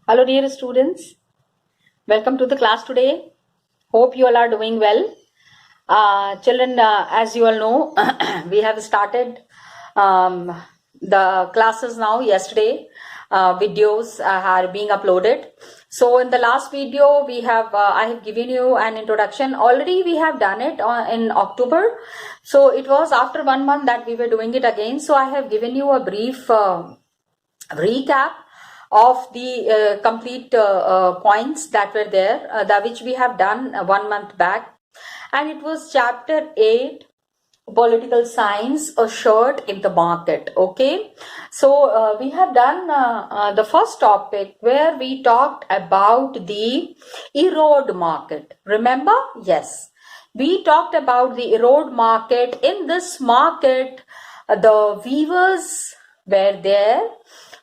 Hello, dear students. Welcome to the class today. Hope you all are doing well. Children, as you all know, we have started the classes now. Yesterday, videos are being uploaded. So, in the last video, I have given you an introduction. Already, we have done it in October. So, it was after 1 month that we were doing it again. So, I have given you a brief recap of the complete points that were there, which we have done 1 month back, and it was chapter 8, political science, a shirt in the market. Okay, so we have done the first topic where we talked about the erode market. Remember? Yes, we talked about the erode market. In this market, the weavers were there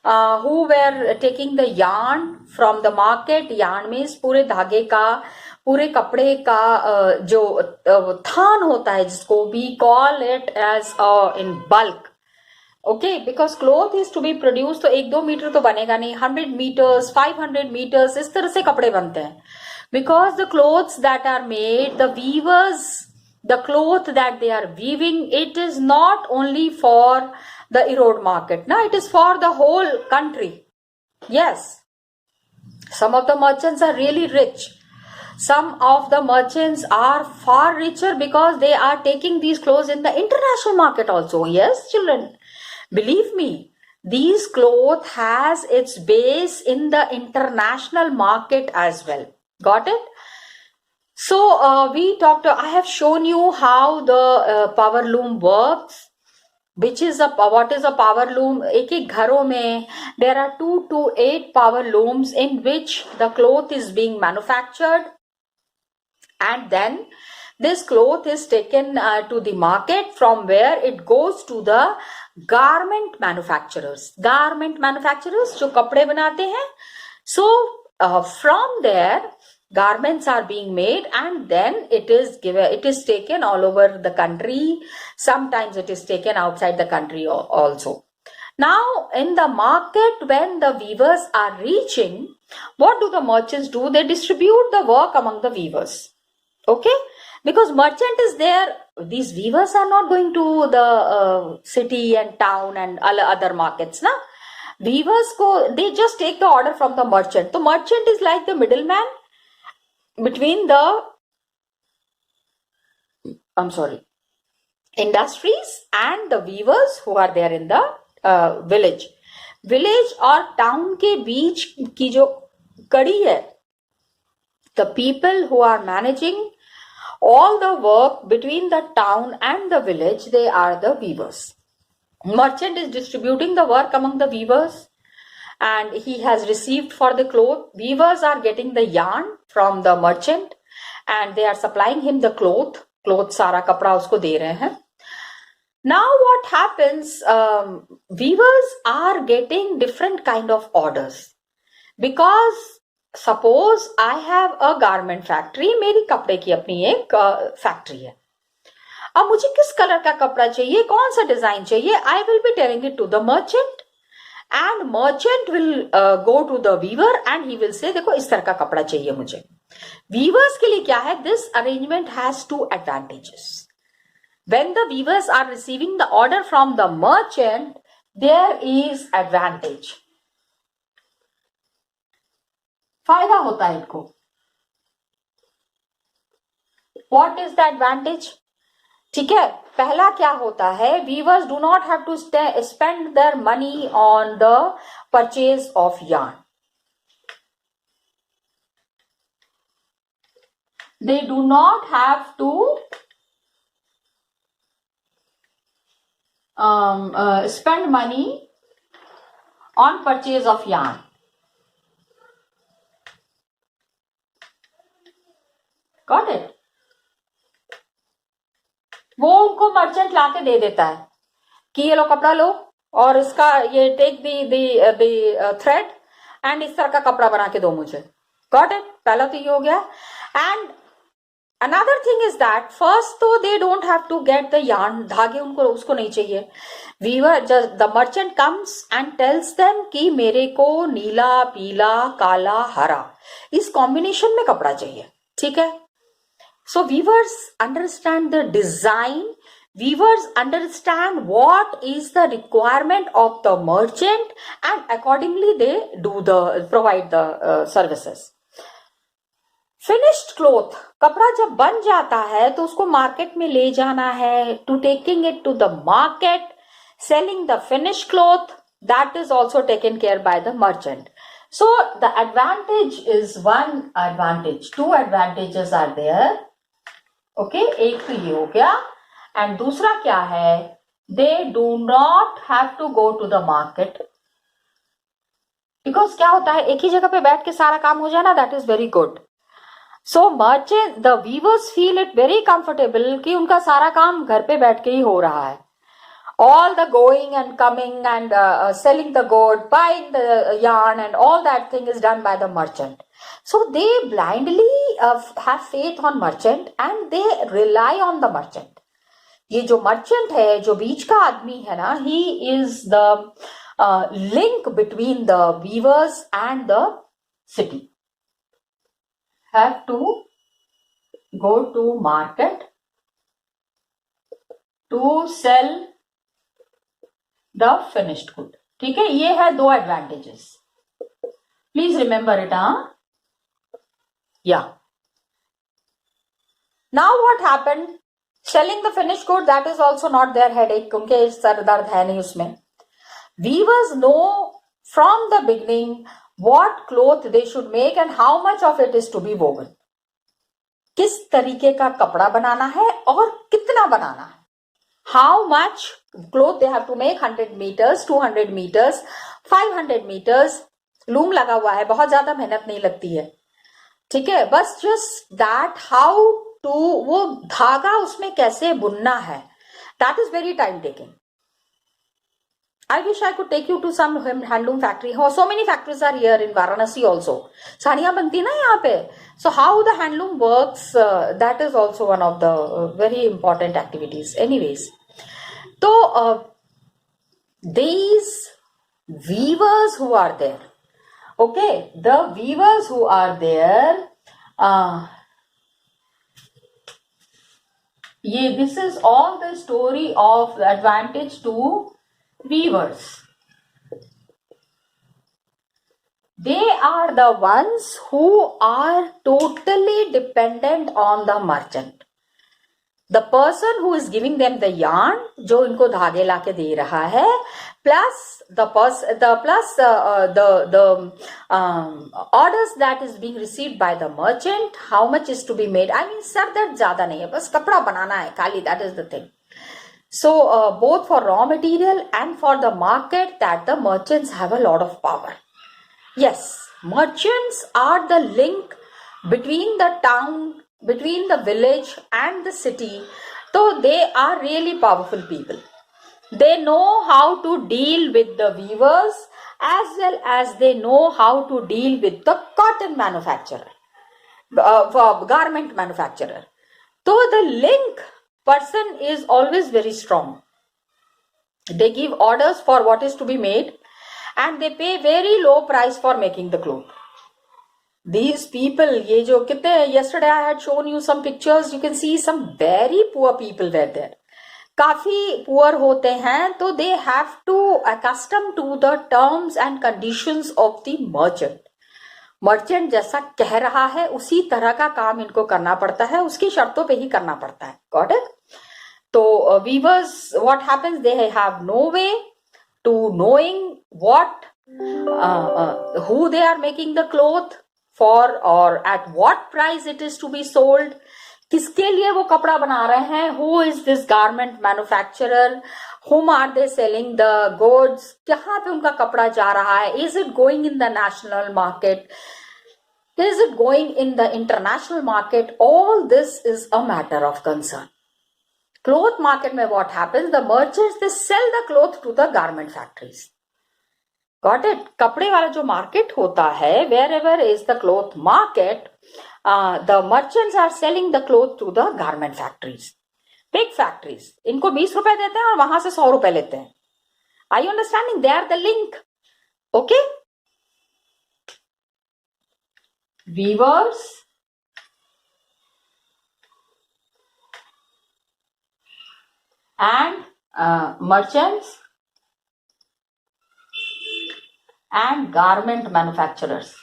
who were taking the yarn from the market. Yarn means पूरे धागे का, पूरे कपड़े का जो थान होता है, जिसको we call it as in bulk. Okay, because cloth is to be produced, तो 1-2 मीटर तो बनेगा नहीं, 100 meters, 500 meters, इस तरह से कपड़े बनते हैं. Because the clothes that are made, the weavers, the cloth that they are weaving, it is not only for the erode market. Now it is for the whole country. Yes, some of the merchants are really rich. Some of the merchants are far richer because they are taking these clothes in the international market also. Yes, children, believe me, these cloth has its base in the international market as well. Got it? So we talked, I have shown you how the power loom works. What is a power loom? एक घरों में there are 2 to 8 power looms in which the cloth is being manufactured, and then this cloth is taken to the market, from where it goes to the garment manufacturers. Garment manufacturers जो कपड़े बनाते हैं. So from there, garments are being made, and then it is taken all over the country. Sometimes it is taken outside the country also. Now in the market, when the weavers are reaching, what do the merchants do? They distribute the work among the weavers. Okay, because merchant is there, these weavers are not going to the city and town and other markets. Na? Weavers they just take the order from the merchant. The merchant is like the middleman between the industries and the weavers who are there in the village और town के बीच की जो कड़ी है, the people who are managing all the work between the town and the village, they are the weavers. Merchant is distributing the work among the weavers, and he has received for the cloth. Weavers are getting the yarn from the merchant, and they are supplying him the cloth. Cloth सारा कपड़ा उसको दे रहे हैं. Now what happens? Weavers are getting different kind of orders, because suppose I have a garment factory. मेरी कपड़े की अपनी एक फैक्ट्री है. अब मुझे किस कलर का कपड़ा चाहिए, कौन सा डिजाइन चाहिए, I will be telling it to the merchant, and merchant will go to the weaver and he will say देखो इस तरह का कपड़ा चाहिए मुझे. Weavers के लिए क्या है? This arrangement has 2 advantages. When the weavers are receiving the order from the merchant, there is advantage. फायदा होता है इनको. What is the advantage? ठीक है, पहला क्या होता है? Weavers do not have to spend their money on the purchase of yarn. They do not have to spend money on purchase of yarn. Got it? वो उनको मर्चेंट लाके दे देता है कि ये लो कपड़ा लो, और इसका ये टेक दी थ्रेड एंड इस तरह का कपड़ा बना के दो मुझे. Got it? पहला तो ये हो गया. And Another thing is that first though they don't have to get the yarn, धागे उनको उसको नहीं चाहिए. Weaver, just the merchant comes and tells them कि मेरे को नीला, पीला, काला, हरा इस combination में कपड़ा चाहिए. ठीक है. So weavers understand the design. Weavers understand what is the requirement of the merchant, and accordingly they provide the services. Finished cloth, कपड़ा जब बन जाता है तो उसको मार्केट में ले जाना है, to taking it to the market, selling the finished cloth, that is also taken care by the merchant. So the advantage is one advantage, two advantages are there. Okay, एक तो ये हो गया, एंड दूसरा क्या है, they do not have to go to the market, because क्या होता है एक ही जगह पे बैठ के सारा काम हो जाए ना, that is very good. So merchant, the weavers feel it very comfortable कि उनका सारा काम घर पे बैठ के ही हो रहा है. All the going and coming and selling the gold, buying the yarn and all that thing is done by the merchant. So they blindly have faith on merchant and they rely on the merchant. ये जो merchant है, जो बीच का आदमी है ना, he is the link between the weavers and the city. Have to go to market to sell the finished good. ठीक है, ये है दो एडवांटेजेस. Please remember it. या now what happened, selling the finished good, that is also not their headache, क्योंकि सर दर्द है नहीं उसमें. Weavers know from the beginning what cloth they should make and how much of it is to be woven. किस तरीके का कपड़ा बनाना है और कितना बनाना है. How much cloth they have to make, 100 meters, 200 meters, 500 meters. Loom लगा हुआ है, बहुत ज्यादा मेहनत नहीं लगती है. ठीक है, बस just that how to, वो धागा उसमें कैसे बुनना है, that is very time taking. I wish I could take you to some handloom factory. Oh, so many factories are here in Varanasi also. साड़ियाँ बनती ना यहाँ पे. So how the handloom works, that is also one of the very important activities. Anyways, so these weavers who are there, okay, the weavers who are there, this is all the story of the advantage to weavers. They are the ones who are totally dependent on the merchant. The person who is giving them the yarn, जो इनको धागे लाके दे रहा है, plus the orders that is being received by the merchant, how much is to be made. I mean, sir दर्द ज्यादा नहीं है, बस कपड़ा बनाना है खाली, that is the thing. So both for raw material and for the market, that the merchants have a lot of power. Yes, merchants are the link between the town, between the village and the city. So they are really powerful people. They know how to deal with the weavers as well as they know how to deal with the cotton manufacturer, garment manufacturer. So the link person is always very strong. They give orders for what is to be made and they pay very low price for making the cloth. These people, ये जो कितने, yesterday I had shown you some pictures, you can see some very poor people were there. काफी poor होते हैं, तो they have to accustom to the terms and conditions of the merchant. Merchant जैसा कह रहा है उसी तरह का काम इनको करना पड़ता है, उसकी शर्तों पे ही करना पड़ता है. Got it? तो weavers, what happens, they have no way to knowing what who they are making the cloth for or at what price it is to be sold. किसके लिए वो कपड़ा बना रहे हैं, who is this garment manufacturer, whom are they selling the goods, कहाँ पे उनका कपड़ा जा रहा है, is it going in the national market, is it going in the international market. All this is a matter of concern. Cloth market में what happens, the merchants, they sell the cloth to the garment factories. Got it? कपड़े वाला जो market होता है, where ever is the cloth market, the merchants are selling the cloth to the garment factories, big factories. इनको 20 रुपए देते हैं और वहां से 100 रुपए लेते हैं. Are you understanding? They are the link. Okay? Weavers and merchants and garment manufacturers.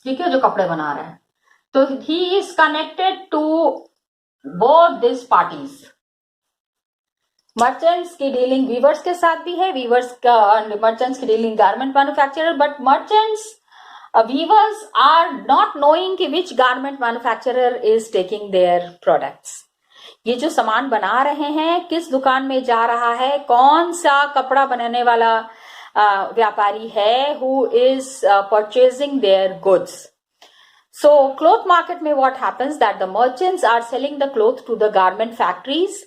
ठीक है, जो कपड़े बना रहे हैं. तो he is connected to both these parties. Merchants की डीलिंग वीवर्स के साथ भी है, वीवर्स का मर्चेंट्स की dealing garment manufacturer, but merchants weavers are not knowing कि which garment manufacturer is taking their products. ये जो सामान बना रहे हैं किस दुकान में जा रहा है, कौन सा कपड़ा बनाने वाला व्यापारी है, who is purchasing their goods. So cloth market में what happens that the merchants are selling the cloth to the garment factories.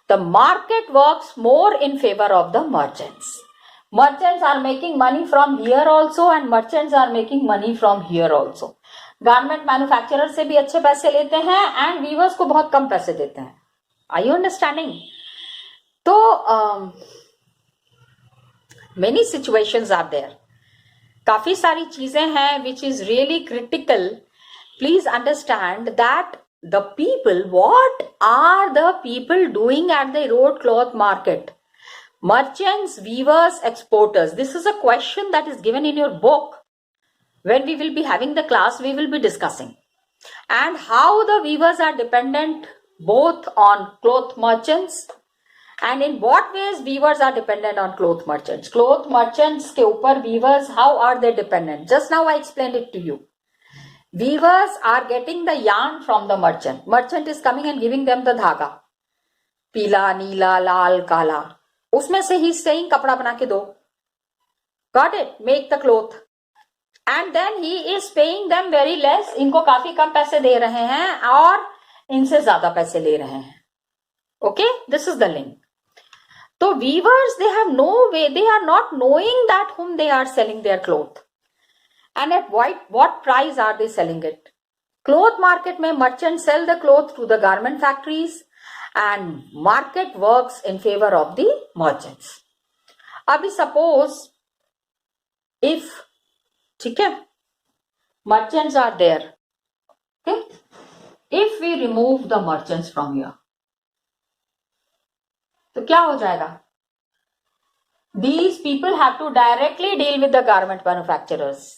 The market works more in favor of the merchants. Merchants are making money from here also and merchants are making money from here also. Garment manufacturer से भी अच्छे पैसे लेते हैं and weavers को बहुत कम पैसे देते हैं. Are you understanding? तो many situations are there. काफी सारी चीजें हैं which is really critical. Please understand that the people, what are the people doing at the road cloth market? Merchants, weavers, exporters. This is a question that is given in your book. When we will be having the class, we will be discussing. And how the weavers are dependent both on cloth merchants and in what ways weavers are dependent on cloth merchants. Cloth merchants के ऊपर weavers, how are they dependent? Just now I explained it to you. Weavers are getting the yarn from the merchant. Merchant is coming and giving them the धागा. पीला, नीला, लाल, काला. उसमें से ही saying कपड़ा बना के दो. Got it? Make the cloth. And then he is paying them very less. इनको काफी कम पैसे दे रहे हैं और इनसे ज्यादा पैसे ले रहे हैं. Okay? This is the link. So weavers, they have no way, they are not knowing that whom they are selling their cloth. And at what price are they selling it? Cloth market में merchants sell the cloth to the garment factories and market works in favor of the merchants. अभी suppose if, ठीक है, merchants are there, okay? If we remove the merchants from here, तो क्या हो जाएगा? These people have to directly deal with the garment manufacturers.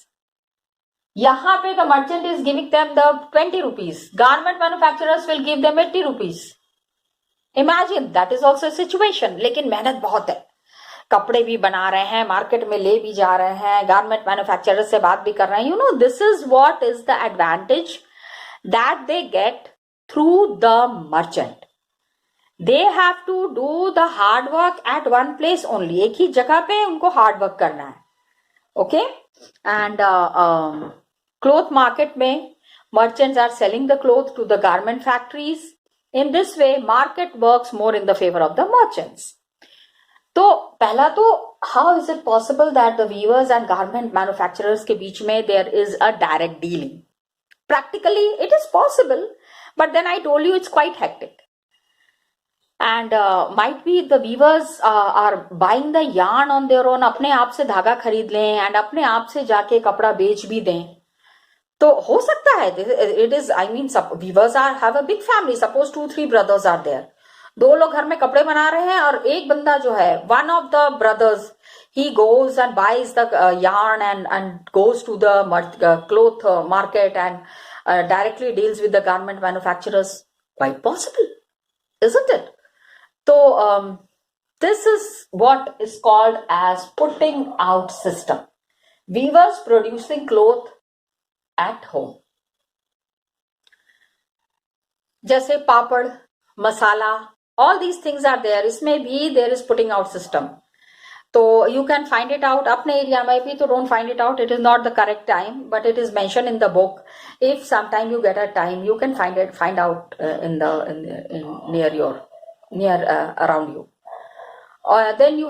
यहाँ पे the merchant is giving them the 20 rupees. Garment manufacturers will give them 80 rupees. Imagine, that is also a situation. लेकिन मेहनत बहुत है. कपड़े भी बना रहे हैं, मार्केट में ले भी जा रहे हैं, गारमेंट मैन्युफैक्चरर से बात भी कर रहे हैं. You know, this is what is the advantage that they get through the merchant. They have to do the hard work at one place only. एक ही जगह पे उनको hard work करना है. Okay? And cloth market में merchants are selling the cloth to the garment factories. In this way, market works more in the favor of the merchants. तो पहला तो how is it possible that the weavers and garment manufacturers के बीच में there is a direct dealing? Practically, it is possible, but then I told you it's quite hectic. And might be the weavers are buying the yarn on their own, अपने आप से धागा खरीद लें and अपने आप से जाके कपड़ा बेच भी दें. तो हो सकता है, it is, I mean, weavers have a big family. Suppose 2-3 brothers are there. 2 लोग घर में कपड़े बना रहे हैं और एक बंदा जो है, one of the brothers, he goes and buys the yarn and goes to the cloth market and directly deals with the garment manufacturers. Quite possible, isn't it? So this is what is called as putting out system. Weavers producing cloth at home. जैसे पापड़, मसाला, all these things are there. इसमें भी there is putting out system. तो you can find it out अपने area में भी, तो don't find it out. It is not the correct time, but it is mentioned in the book. If sometime you get a time, you can find out near around you. Then you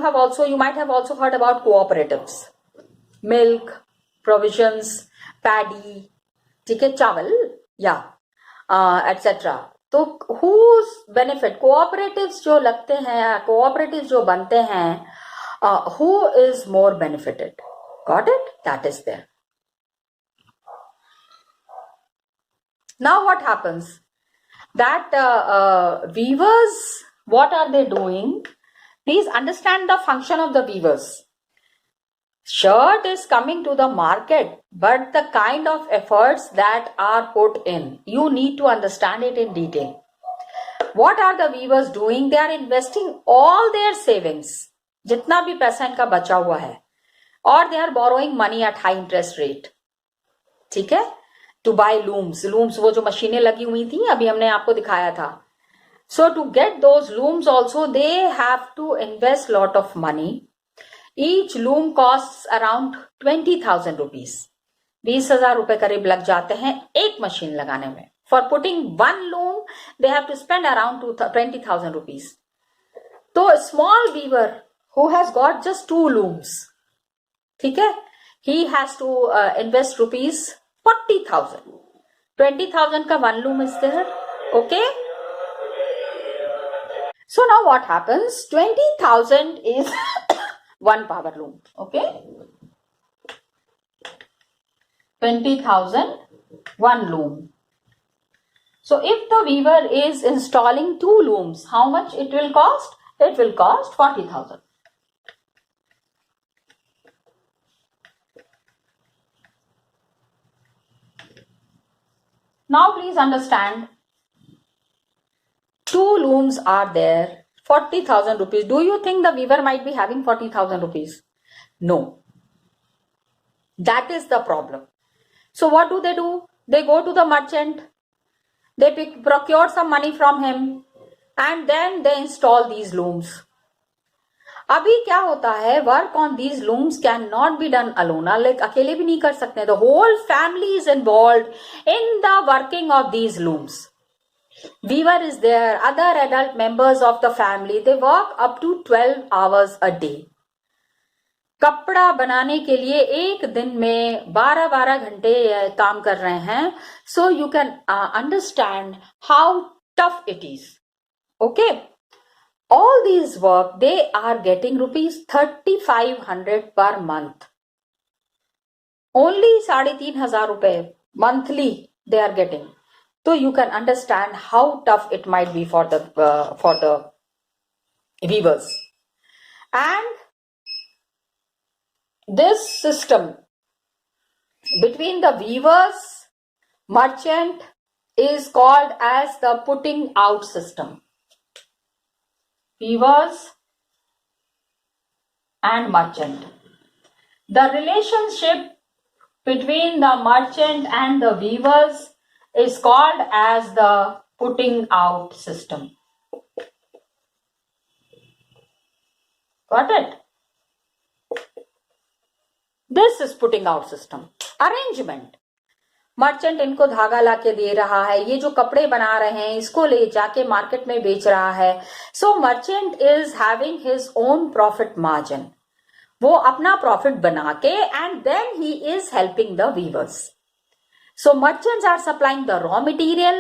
might have also heard about cooperatives, milk, provisions, paddy, ठीक है, चावल, etc. तो whose benefit, cooperatives जो लगते हैं, cooperatives जो बनते हैं, who is more benefited? Got it? That is there. Now what happens? That weavers, what are they doing? Please understand the function of the weavers. Shirt is coming to the market, but the kind of efforts that are put in, you need to understand it in detail. What are the weavers doing? They are investing all their savings, जितना भी पैसा इनका बचा हुआ है, और they are borrowing money at high interest rate. ठीक है, to buy looms, वो जो मशीनें लगी हुई थी, अभी हमने आपको दिखाया था. So to get those looms also, they have to invest lot of money. Each loom costs around 20,000 rupees. 20,000 रुपए करीब लग जाते हैं एक मशीन लगाने में. For putting one loom, they have to spend around 20,000 rupees. So a small weaver who has got just 2 looms, ठीक है, he has to invest rupees 40,000. 20,000 का 1 loom is there. Okay. So now what happens? 20,000 is one power loom. Okay. 20,000, 1 loom. So if the weaver is installing 2 looms, how much it will cost? It will cost 40,000. Now please understand, 2 looms are there, 40,000 rupees. Do you think the weaver might be having 40,000 rupees? No. That is the problem. So what do? They go to the merchant, they procure some money from him, and then they install these looms. अभी क्या होता है, work on these looms cannot be done alone. Like अकेले भी नहीं कर सकते. The whole family is involved in the working of these looms. Weaver is there, other adult members of the family, they work up to 12 hours a day. कपड़ा बनाने के लिए एक दिन में 12-12 घंटे काम कर रहे हैं. So you can understand how tough it is. Okay. All these work, they are getting rupees 3,500 per month. Only 3,500 rupees monthly they are getting. So you can understand how tough it might be for the weavers. And this system between the weavers, merchant, is called as the putting out system. Weavers and merchant. The relationship between the merchant and the weavers is called as the putting out system. Got it? This is putting out system. Arrangement. Merchant इनको धागा लाके दे रहा है, ये जो कपड़े बना रहे हैं इसको ले जाके मार्केट में बेच रहा है. So merchant is having his own profit margin. वो अपना प्रॉफिट बना के and then he is helping the weavers. So merchants are supplying the raw material,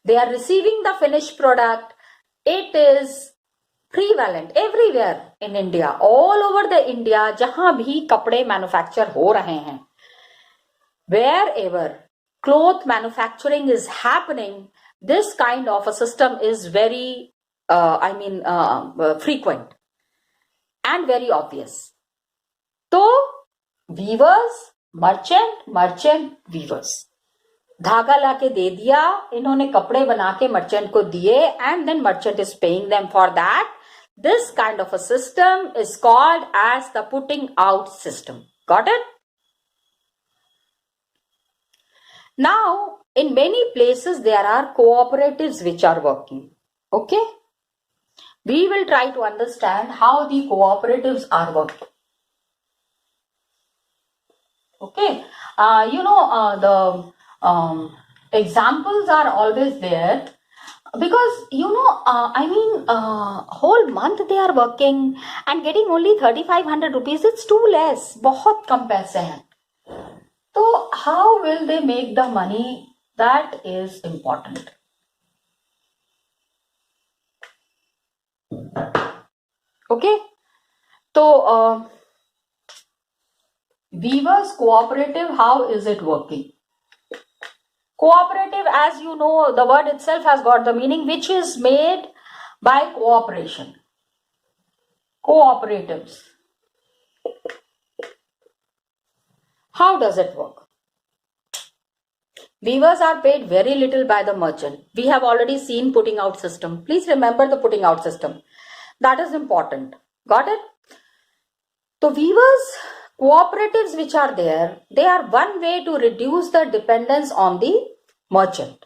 they are receiving the finished product. It is prevalent everywhere in India, all over the India, जहां भी कपड़े manufacture हो रहे हैं, wherever cloth manufacturing is happening, this kind of a system is very frequent and very obvious. तो weavers, merchant, weavers. धागा लाके दे दिया, इन्होंने कपड़े बना के मर्चेंट को दिए, and then merchant is paying them for that. This kind of a system is called as the putting out system. Got it? Now in many places there are cooperatives which are working. Okay, we will try to understand how the cooperatives are working. Okay, the examples are always there because whole month they are working and getting only 3,500 rupees. It's too less. बहुत कम पैसे हैं. So how will they make the money? That is important. Okay, so Weavers Cooperative, how is it working? Cooperative, as you know, the word itself has got the meaning which is made by cooperation. Cooperatives. How does it work? Weavers are paid very little by the merchant. We have already seen putting out system. Please remember the putting out system. That is important. Got it? So weavers, cooperatives which are there, they are one way to reduce the dependence on the merchant.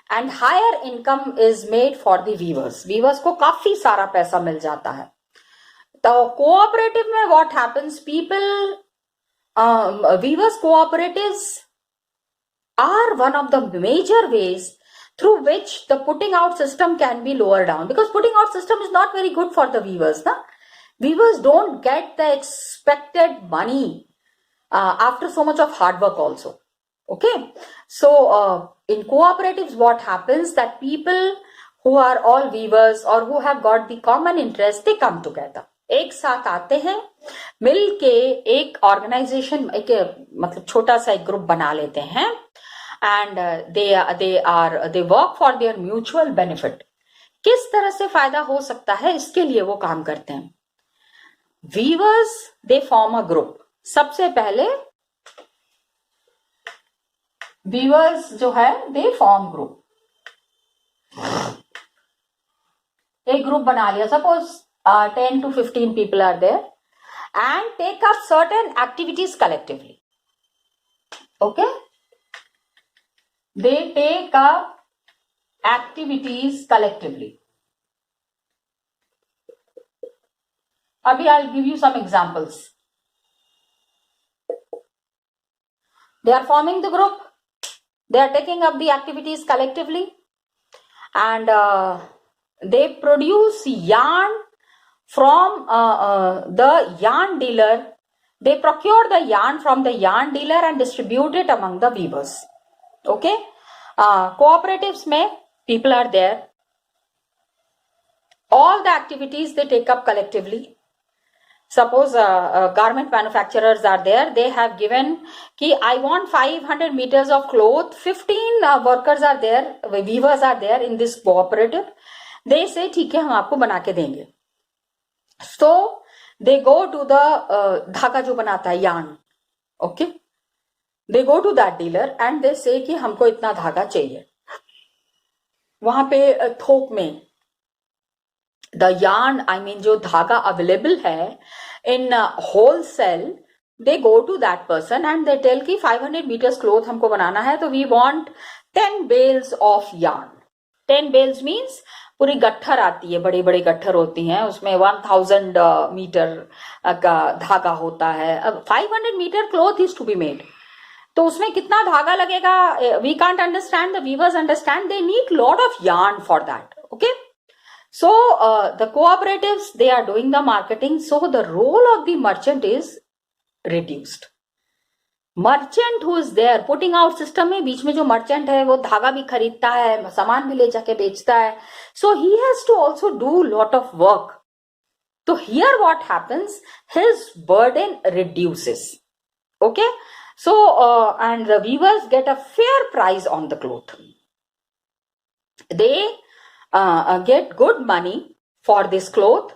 And higher income is made for the weavers. Weavers को काफी सारा पैसा मिल जाता है. तो cooperative में what happens? People, weavers cooperatives are one of the major ways through which the putting out system can be lower down, because putting out system is not very good for the weavers. Na? Weavers don't get the expected money after so much of hard work also. Okay, so in cooperatives what happens that people who are all weavers or who have got the common interest, they come together. एक साथ आते हैं, मिल के एक organisation, एक मतलब छोटा सा एक ग्रुप बना लेते हैं and they work for their mutual benefit. किस तरह से फायदा हो सकता है इसके लिए वो काम करते हैं. Weavers, they form a group. सबसे पहले weavers जो है they form group. एक ग्रुप बना लिया, suppose 10 to 15 people are there and take up certain activities collectively. Okay, they take up activities collectively. Abhi I'll give you some examples. They are forming the group, they are taking up the activities collectively, and they produce yarn from the yarn dealer. They procure the yarn from the yarn dealer and distribute it among the weavers. Okay, cooperatives mein people are there. All the activities they take up collectively. Suppose garment manufacturers are there. They have given ki I want 500 meters of cloth. 15 workers are there, weavers are there in this cooperative. They say ठीक है हम आपको बना के देंगे. So they go to the धागा जो बनाता है yarn. Okay, they go to that dealer and they say कि हमको इतना धागा चाहिए. वहां पे थोक में the yarn, I mean जो धागा available है in wholesale, they go to that person and they tell कि 500 meters cloth हमको बनाना है, तो we want 10 bales of yarn. 10 bales means पूरी गट्ठर आती है, बड़ी बड़ी गट्ठर होती हैं, उसमें 1000 मीटर का धागा होता है. अब 500 metre cloth is to be made, तो उसमें कितना धागा लगेगा? We can't understand, the weavers understand, they need lot of yarn for that. Okay, so the cooperatives, they are doing the marketing, so the role of the merchant is reduced. Merchant who is there putting out system में, बीच में जो merchant है वो धागा भी खरीदता है, सामान भी ले जाके बेचता है, so he has to also do lot of work. तो here what happens, his burden reduces. Okay, so and the weavers get a fair price on the cloth. They get good money for this cloth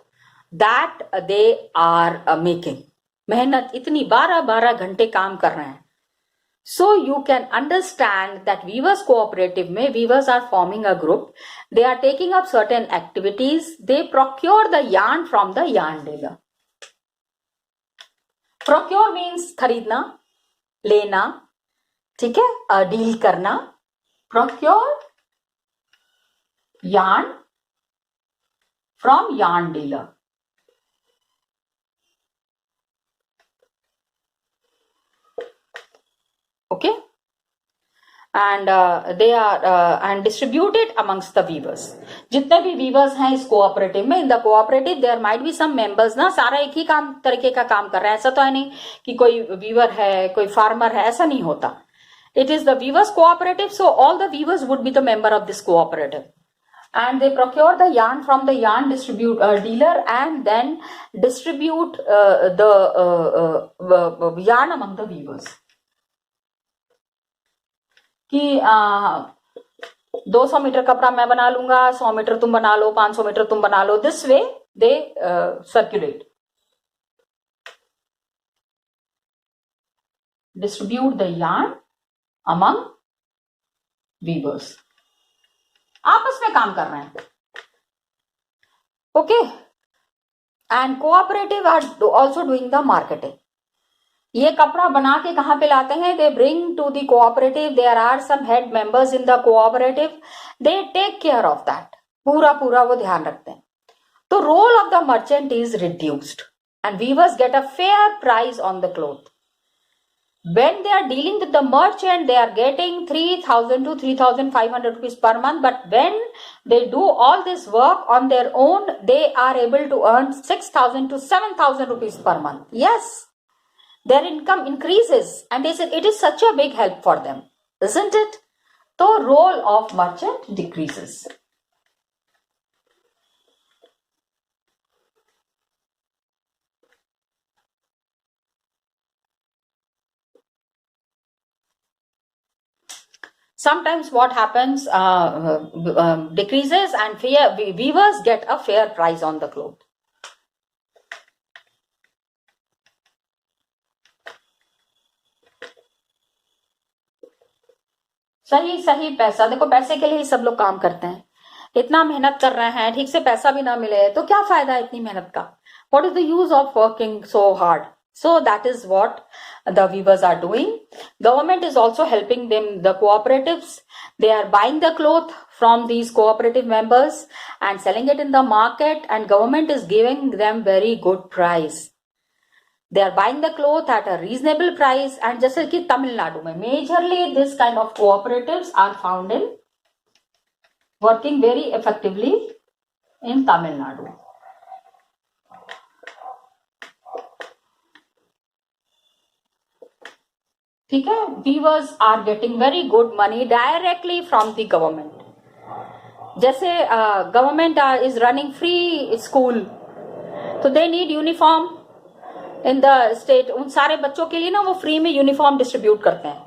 that they are making. मेहनत इतनी 12 घंटे काम कर रहे हैं. So you can understand that weavers cooperative में weavers are forming a group. They are taking up certain activities. They procure the yarn from the yarn dealer. Procure means खरीदना, लेना, ठीक है, डील करना. Procure yarn from yarn dealer. Okay, and they are and distributed amongst the weavers. जितने भी weavers हैं इस cooperative में, in the cooperative there might be some members ना, सारा एक ही काम तरीके का काम कर रहे हैं. ऐसा तो है नहीं कि कोई weaver है, कोई farmer है, ऐसा नहीं होता. It is the weavers cooperative, so all the weavers would be the member of this cooperative, and they procure the yarn from the yarn dealer and then distribute the yarn among the weavers. कि 200 metre कपड़ा मैं बना लूंगा, 100 metre तुम बना लो, 500 metre तुम बना लो. This way they circulate, distribute the yarn among weavers. आपस में काम कर रहे हैं. Okay, and cooperative are also doing the marketing. ये कपड़ा बना के कहाँ पे लाते हैं? They bring to the cooperative. There are some head members in the cooperative, they take care of that. पूरा वो ध्यान रखते हैं. तो role of the merchant is reduced and weavers get a fair price on the cloth. When they are dealing with the merchant, they are getting 3,000 to 3,500 rupees per month. But when they do all this work on their own, they are able to earn 6,000 to 7,000 rupees per month. Yes, their income increases, and they said it is such a big help for them, isn't it? So role of merchant decreases. Sometimes what happens, decreases, and weavers get a fair price on the cloth. सही पैसा, देखो पैसे के लिए ही सब लोग काम करते हैं. इतना मेहनत कर रहे हैं, ठीक से पैसा भी ना मिले तो क्या फायदा है इतनी मेहनत का? What is the use of working so hard? So that is what the weavers are doing. Government is also helping them, the cooperatives. They are buying the cloth from these cooperative members and selling it in the market, and government is giving them very good price. They are buying the cloth at a reasonable price. And जैसे कि तमिलनाडु में majorly this kind of cooperatives are found in working very effectively in Tamil Nadu. ठीक है, weavers are getting very good money directly from the government. जैसे government is running free school, तो they need uniform in the state. उन सारे बच्चों के लिए ना वो फ्री में यूनिफॉर्म डिस्ट्रीब्यूट करते हैं.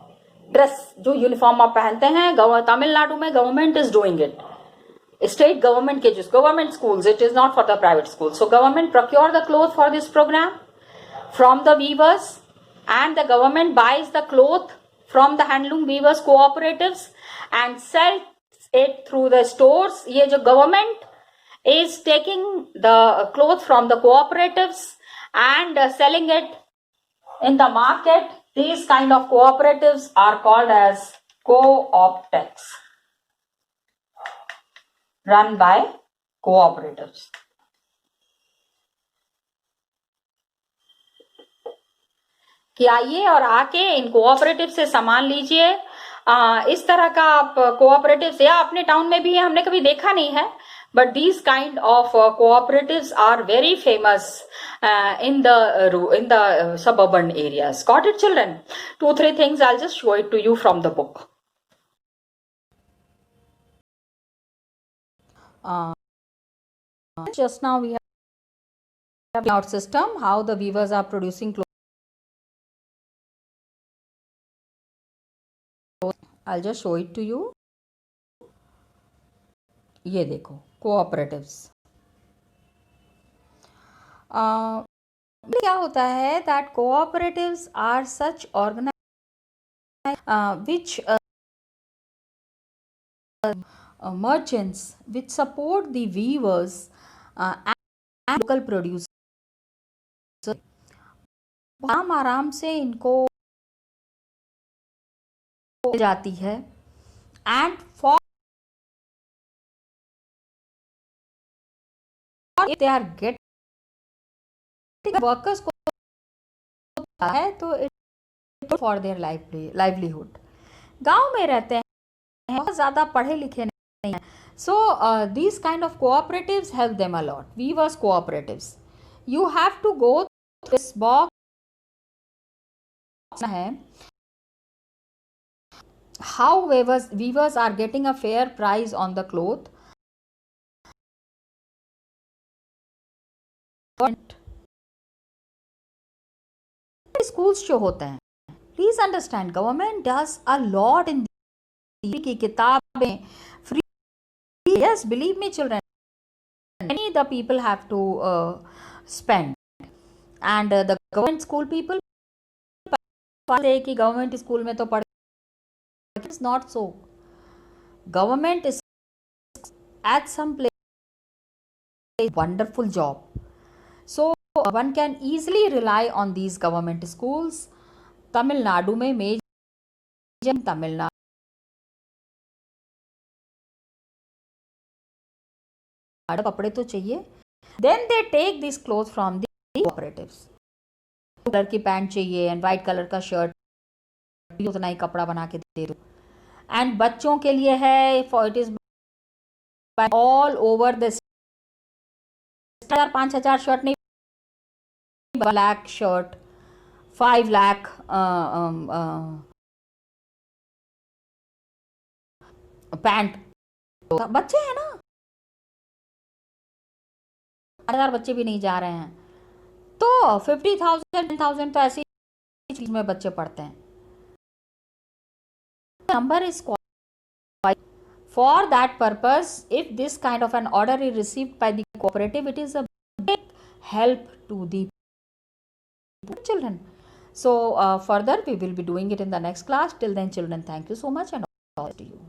ड्रेस जो यूनिफॉर्म आप पहनते हैं, तमिलनाडु में government is doing it. State government के just government schools, it is not for the private schools. So government procure the cloth for this program from the weavers, and the government buys the cloth from the handloom weavers cooperatives and sells it through the stores. ये जो government is taking the cloth from the cooperatives and selling it in the market. These kind of cooperatives are called as co-optex, run by cooperatives. कि आइए और आके इन cooperative से सामान लीजिए. इस तरह का आप कोऑपरेटिव्स या अपने टाउन में भी है, हमने कभी देखा नहीं है, but these kind of cooperatives are very famous in the suburban areas. Got it, children? 2-3 things I'll just show it to you from the book. Just now we have our system, how the weavers are producing clothes. I'll just show it to you. ये देखो cooperatives. क्या होता है that cooperatives are such organized which merchants which support the weavers and local producers. आराम से इनको जाती है and for if they are getting workers को है तो it for their livelihood. गांव में रहते हैं, बहुत ज़्यादा पढ़े लिखे नहीं हैं, so these kind of cooperatives help them a lot. Weavers cooperatives, you have to go through this box है how weavers are getting a fair price on the cloth. Schools जो होते हैं, please understand, government does a lot in की किताबें free. Yes, believe me children, many the people have to spend, and the government school people say कि government school में तो पढ़, it's not so. Government is at some place wonderful job, so one can easily rely on these government schools. Tamil Nadu में major Tamil Nadu कपड़े तो चाहिए, then they take these clothes from the cooperatives. Colour की pant चाहिए and white colour का shirt, उतना ही कपड़ा बना के दे दो. एंड बच्चों के लिए है, for it is all over this 5,000 shirt नहीं, 1 लाख शर्ट, 5 लाख पैंट. बच्चे हैं ना, 1,000 बच्चे भी नहीं जा रहे हैं, तो 50,000 10,000 तो ऐसी चीज में बच्चे पढ़ते हैं. Number is quite. For that purpose, if this kind of an order is received by the cooperative, it is a big help to the children. So further we will be doing it in the next class. Till then, children, thank you so much and all to you.